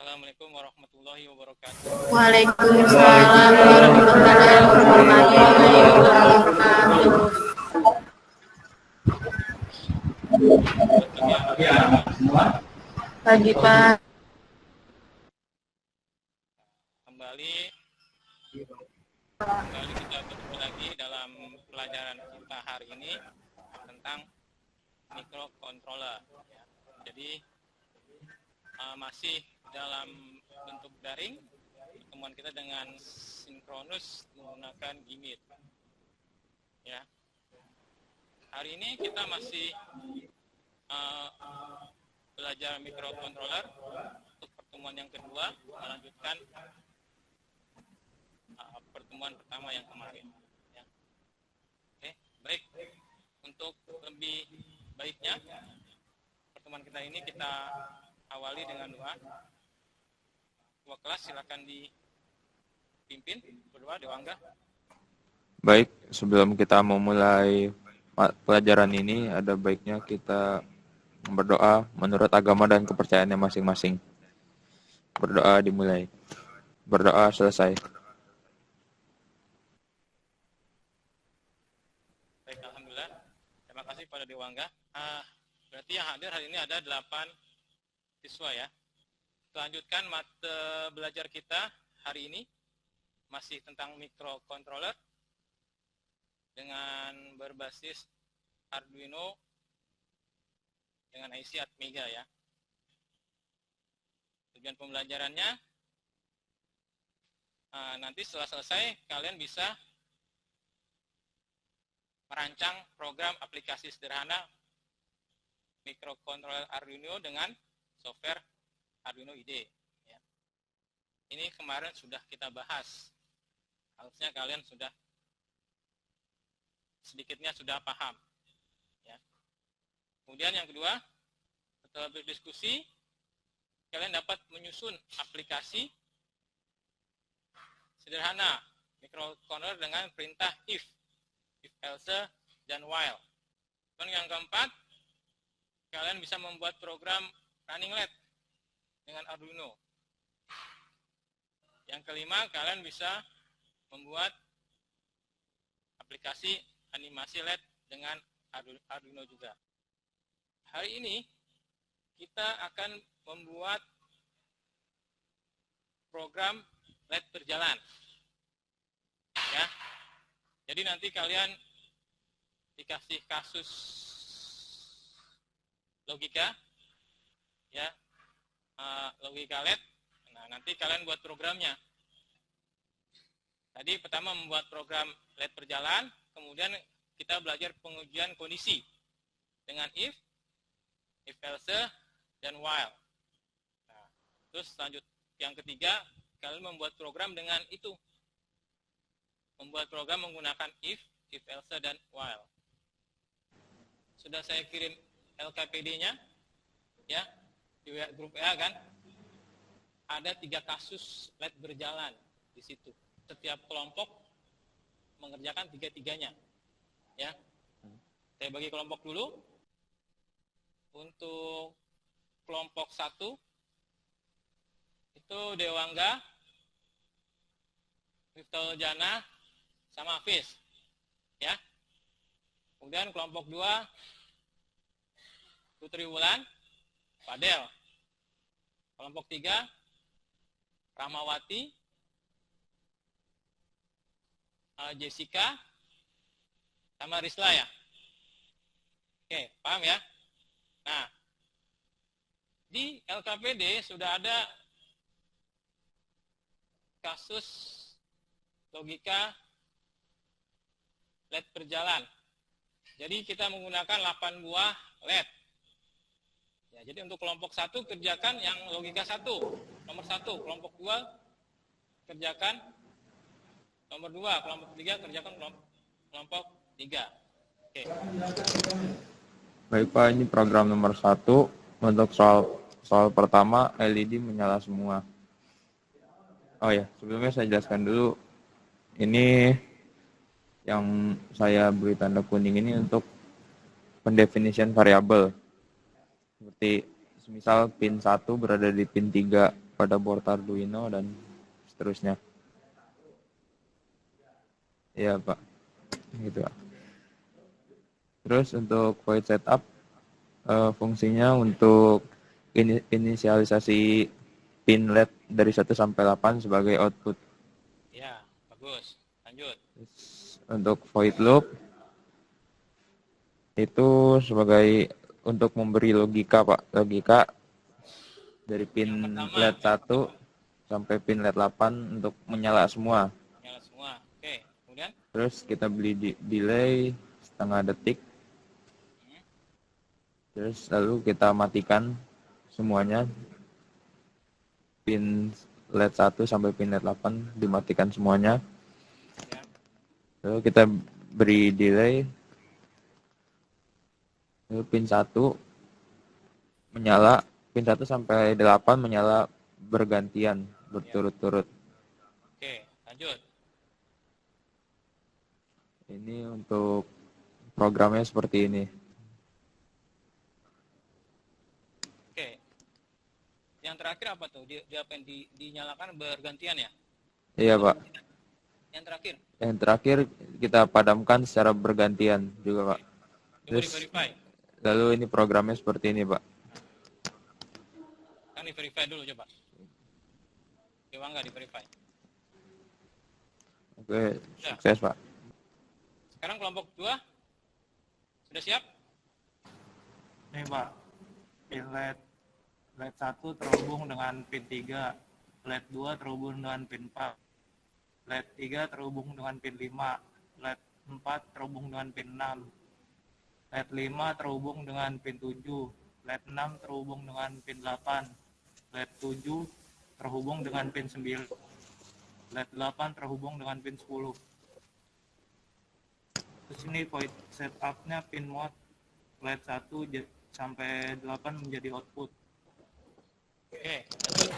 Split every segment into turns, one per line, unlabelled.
Assalamualaikum warahmatullahi wabarakatuh.
Waalaikumsalam warahmatullahi wabarakatuh. Pagi Pak.
Kembali kita bertemu lagi dalam pelajaran kita hari ini tentang microcontroller. Jadi masih dalam bentuk daring, pertemuan kita dengan sinkronus menggunakan Gmeet. Ya. Hari ini kita masih belajar microcontroller untuk pertemuan yang kedua, melanjutkan pertemuan pertama yang kemarin. Ya. Oke, baik. Untuk lebih baiknya pertemuan kita ini kita awali dengan doa. Ketua kelas silakan dipimpin berdoa, Dewangga.
Baik, sebelum kita memulai pelajaran ini, ada baiknya kita berdoa menurut agama dan kepercayaannya masing-masing. Berdoa dimulai. Berdoa selesai.
Baik, alhamdulillah. Terima kasih pada Dewangga. Berarti yang hadir hari ini ada 8 siswa ya. Lanjutkan mata belajar kita hari ini masih tentang microcontroller dengan berbasis Arduino dengan IC Atmega ya. Tujuan pembelajarannya nanti setelah selesai kalian bisa merancang program aplikasi sederhana microcontroller Arduino dengan software Arduino IDE. Ya. Ini kemarin sudah kita bahas. Harusnya kalian sudah sedikitnya sudah paham. Ya. Kemudian yang kedua, setelah berdiskusi, kalian dapat menyusun aplikasi sederhana microcontroller dengan perintah if else, dan while. Dan yang keempat, kalian bisa membuat program running LED dengan Arduino. Yang kelima, kalian bisa membuat aplikasi animasi LED dengan Arduino juga. Hari ini kita akan membuat program LED berjalan. Ya. Jadi nanti kalian dikasih kasus logika, ya, logika LED. Nah, nanti kalian buat programnya. Tadi pertama membuat program LED berjalan, kemudian kita belajar pengujian kondisi dengan if else, dan while. Nah, terus lanjut yang ketiga, kalian membuat program dengan itu. Membuat program menggunakan if else, dan while. Sudah saya kirim LKPD-nya, ya, di grup WA kan. Ada 3 kasus LED berjalan di situ. Setiap kelompok mengerjakan 3-3-nya. Ya. Saya bagi kelompok dulu. Untuk kelompok 1 itu Dewangga, Miftahul Jannah, sama Hafiz. Ya. Kemudian kelompok 2 Putri Wulan, Fadel. Kelompok 3 Rahmawati, Jessica, sama Risla ya. Oke, paham ya? Nah, di LKPD sudah ada kasus logika LED berjalan. Jadi kita menggunakan 8 buah LED. Ya, jadi untuk kelompok 1 kerjakan yang logika 1, nomor 1. Kelompok 2 kerjakan nomor 2. Kelompok 3 kerjakan kelompok 3. Oke.
Baik Pak, ini program nomor 1. Untuk soal pertama, LED menyala semua. Oh ya, sebelumnya saya jelaskan dulu. Ini yang saya beri tanda kuning ini untuk pendefinisian variabel. Seperti misal pin 1 berada di pin 3 pada board Arduino dan seterusnya. Iya Pak, gitu Pak. Terus untuk void setup, fungsinya untuk inisialisasi pin LED dari 1 sampai 8 sebagai output.
Ya, bagus. Lanjut.
Terus untuk void loop itu sebagai untuk memberi logika Pak, logika dari pin
Yang pertama,
LED 1 sampai pin LED 8 untuk menyala semua.
nyala semua. Oke, kemudian
Terus kita beli delay setengah detik. Terus lalu kita matikan semuanya. Pin LED 1 sampai pin LED 8 dimatikan semuanya.
ya.
Lalu kita beri delay. Lalu pin 1 menyala, pin 1 sampai 8 menyala bergantian, berturut-turut.
Oke, lanjut.
Ini untuk programnya seperti ini.
Oke. Yang terakhir apa tuh? Dia apa yang dinyalakan bergantian ya?
Iya Pak.
Yang terakhir,
Yang terakhir kita padamkan secara bergantian juga Pak.
coba
Terus
di-verify.
lalu ini programnya seperti ini Pak.
Kan di-verify dulu coba. Coba nggak di-verify.
Oke, sukses Pak.
Sekarang kelompok 2 sudah siap?
Nih Pak, pin LED 1 terhubung dengan pin 3, LED 2 terhubung dengan pin 4, LED 3 terhubung dengan pin 5, LED 4 terhubung dengan pin 6, LED 5 terhubung dengan pin 7, LED 6 terhubung dengan pin 8, LED 7 terhubung dengan pin 9, LED 8 terhubung dengan pin 10. Terus ini void setupnya pin mode LED 1 sampai 8 menjadi output.
Oke, lanjut.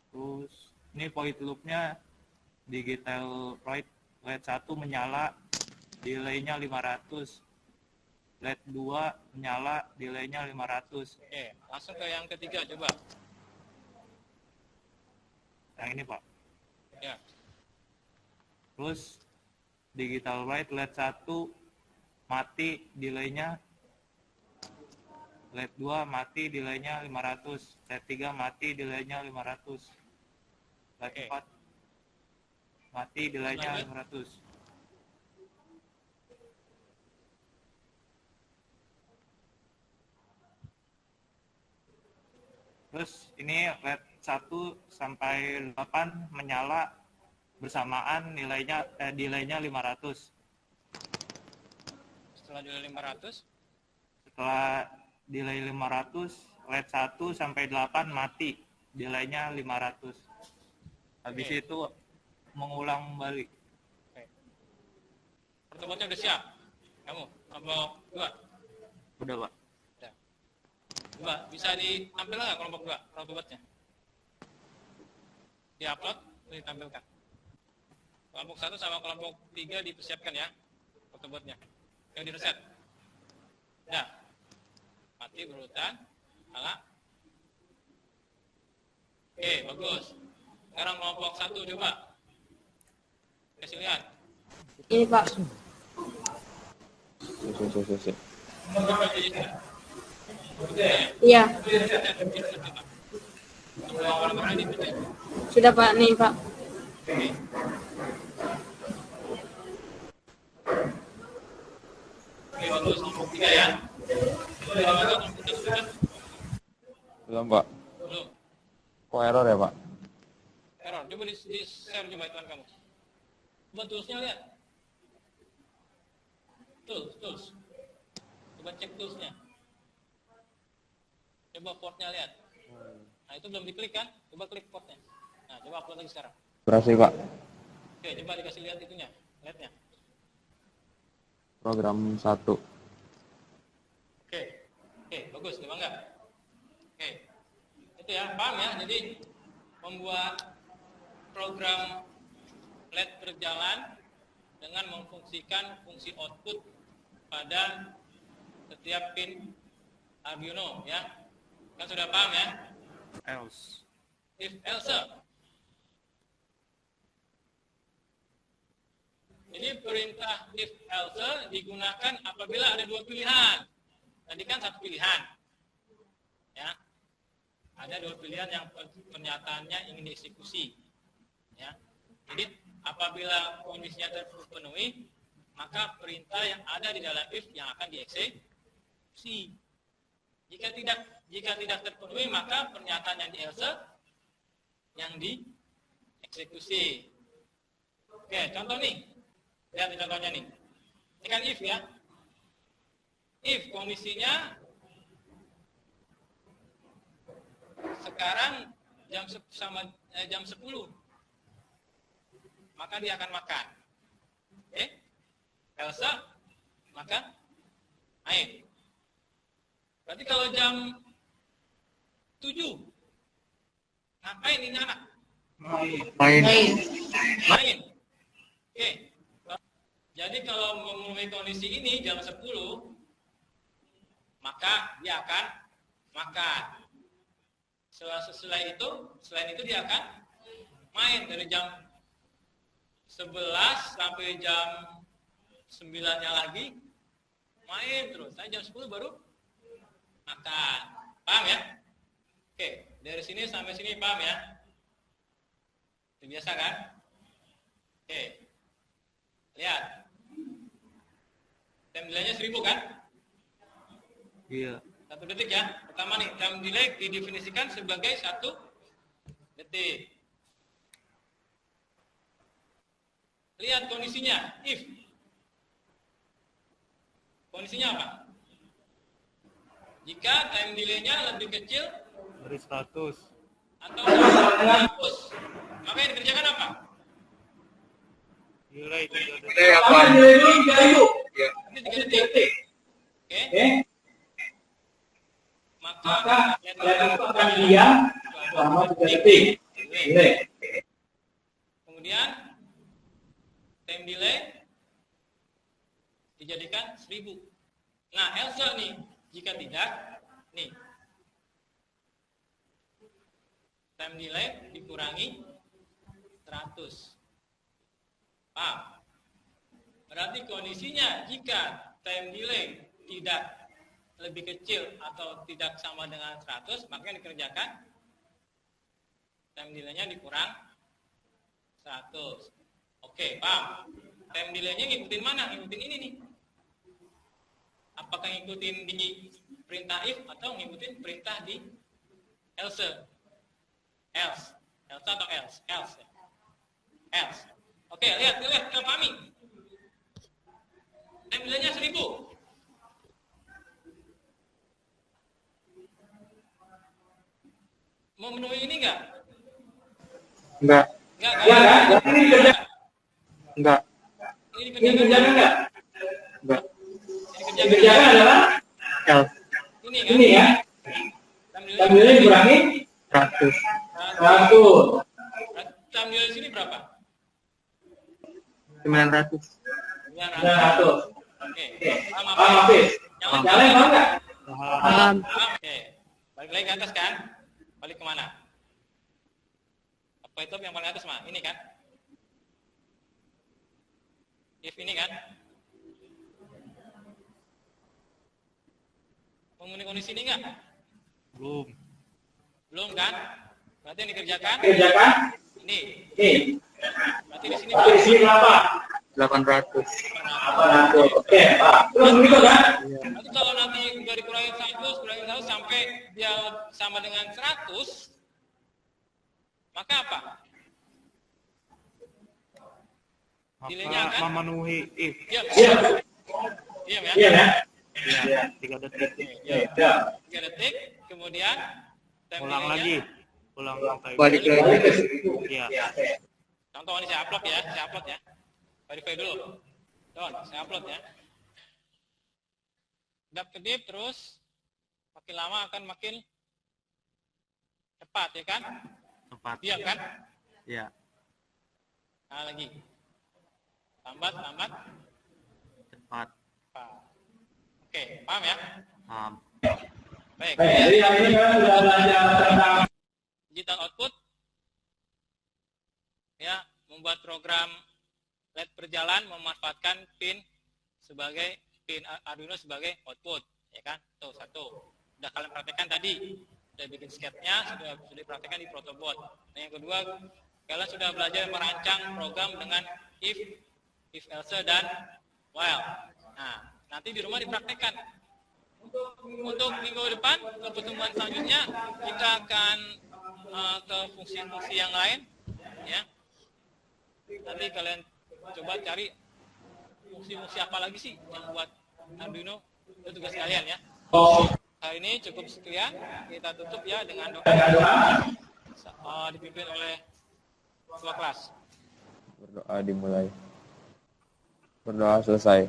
Terus ini void loopnya digital write LED 1 menyala, delay-nya 500. LED 2 menyala, delay-nya 500.
Oke, langsung ke yang ketiga coba.
Yang ini Pak.
Ya,
Terus digital write LED 1 mati, delay-nya LED 2 mati, delay-nya 500. LED 3 mati, delay-nya 500. LED
Oke.
4 mati, delay-nya
Lanjut.
500. Terus ini LED 1 sampai 8 menyala bersamaan, delay-nya 500.
setelah delay 500,
Setelah delay 500, LED 1 sampai 8 mati, delay-nya 500. Habis
Oke.
itu mengulang balik.
oke. Pertemuannya udah siap? Kamu, kelompok 2?
Udah Pak.
Udah. Coba, bisa ditampilkan nggak kelompok 2, pertemuannya? Di-upload, ditampilkan. Kelompok 1 sama kelompok 3 dipersiapkan ya, pertemuannya. Yang di-reset. Udah. Mati berurutan, nyala. Oke, bagus. Sekarang kelompok 1 coba. Kasih lihat.
Ini Pak.
Sip.
Iya.
Awal-awal ini betul.
Sudah Pak, nih Pak.
Oke, bagus. Kelompok 3 ya. Coba dibaca kelompok 1 sudah.
Belum Pak.
Belum.
Kok error ya Pak?
Error. Coba di-share coba ituan kamu. Coba toolsnya lihat. Tools. Coba cek toolsnya. Coba portnya lihat. Nah, itu belum diklik kan? Coba klik portnya. Nah, coba upload lagi sekarang.
Berhasil Pak.
Oke, coba dikasih lihat itunya. Lihatnya.
Program 1.
Oke, bagus. Coba enggak? Oke. Itu ya, paham ya? Jadi, membuat program LED berjalan dengan memfungsikan fungsi output pada setiap pin Arduino ya. Kan sudah paham ya?
else.
If else. Ini perintah if else digunakan apabila ada dua pilihan. Tadi kan satu pilihan. Ya. Ada dua pilihan yang pernyataannya ingin dieksekusi. Ya. Jadi apabila kondisinya terpenuhi, maka perintah yang ada di dalam if yang akan dieksekusi. Jika tidak terpenuhi, maka pernyataan yang di else yang dieksekusi. Oke, contoh nih. Lihat contohnya nih. Ini kan if ya. If kondisinya sekarang jam 10, maka dia akan makan. Oke? Elsa maka main. Berarti kalau jam 7 ngapain ini anak? Main. Oke. Jadi kalau memenuhi kondisi ini jam 10, maka dia akan makan. Selain itu dia akan main dari jam 11 sampai jam 9-nya lagi main terus. Saya jam 10 baru makan. Paham ya? Oke, dari sini sampai sini paham ya? Itu biasa kan? Oke. Lihat. Time delay-nya 1000 kan?
Iya.
1 detik ya. Pertama nih, time delay didefinisikan sebagai 1 detik. Lihat kondisinya, if. Kondisinya apa? Jika time delay-nya lebih kecil
Dari 100.
atau 100, maka yang dikerjakan apa?
Delay 3 detik.
Delay apa? Ya.
Ini 3 detik. Oke. Maka
Itu akan diam selama 3 detik. Delay.
Kemudian time delay dijadikan 1000. Nah, else nih, jika tidak, nih. Time delay dikurangi 100. Paham? Berarti kondisinya jika time delay tidak lebih kecil atau tidak sama dengan 100, maka yang dikerjakan time delay-nya dikurang 100. Oke, paham? Time delay-nya ngikutin mana? Ngikutin ini nih. Apakah ngikutin di perintah if atau ngikutin perintah di else? Else atau else? Else. Else. Oke, lihat, kita pahami. Time delay-nya 1000. Memenuhi ini enggak?
Enggak. Enggak.
Ini dikerjakan enggak?
Enggak.
Ini dikerjakan
adalah else.
ini kan?
Ini ya.
Time delay
dikurangi 100. 100.
Time delay sini berapa?
900.
900. Oke. Paham apa? Yang lain paham enggak?
Paham.
Oke. Balik lagi ke atas kan? Balik kemana? Apa itu yang paling atas mah? Ini kan? If ini kan? Memenuhi kondisi ini enggak?
Belum.
Belum kan? Berarti yang dikerjakan? Ini. Berarti di sini
berapa? 800. Oke, Pak. Terus begitu kan?
Nanti kalau nanti udah dikurangi 100 sampai dia sama dengan 100, maka apa? Delay-nya
Maka
akan
memenuhi if.
Diam ya?
Iya ya.
Iya, 3 detik.
Iya. 3 detik, kemudian time
Ulang
delay-nya.
lagi. Ulang sampai
Balik lagi ke situ.
Iya.
Contoh ini saya upload ya. Verify dulu. Don, saya upload ya. Kedip terus makin lama akan makin cepat ya kan?
Tepat.
Diam kan?
Iya.
Nah lagi. Lambat.
Cepat.
Oke, paham ya?
Paham.
Baik.
Jadi yang ini kan sudah belajar tentang
membuat program LED berjalan memanfaatkan pin Arduino sebagai output, ya kan? Tuh satu. Udah kalian praktekkan tadi. Sudah bikin sketnya, sudah dipraktekkan di protobot. Nah, yang kedua, kalian sudah belajar merancang program dengan if else dan while. Nah, nanti di rumah dipraktekkan. Untuk minggu depan, ke pertemuan selanjutnya, kita akan ke fungsi-fungsi yang lain, ya. Nanti kalian coba cari fungsi-fungsi apa lagi sih yang buat Arduino. Itu tugas kalian, ya. Hari ini cukup sekian. Kita tutup ya dengan doa dipimpin oleh ketua kelas.
Berdoa dimulai. Berdoa selesai.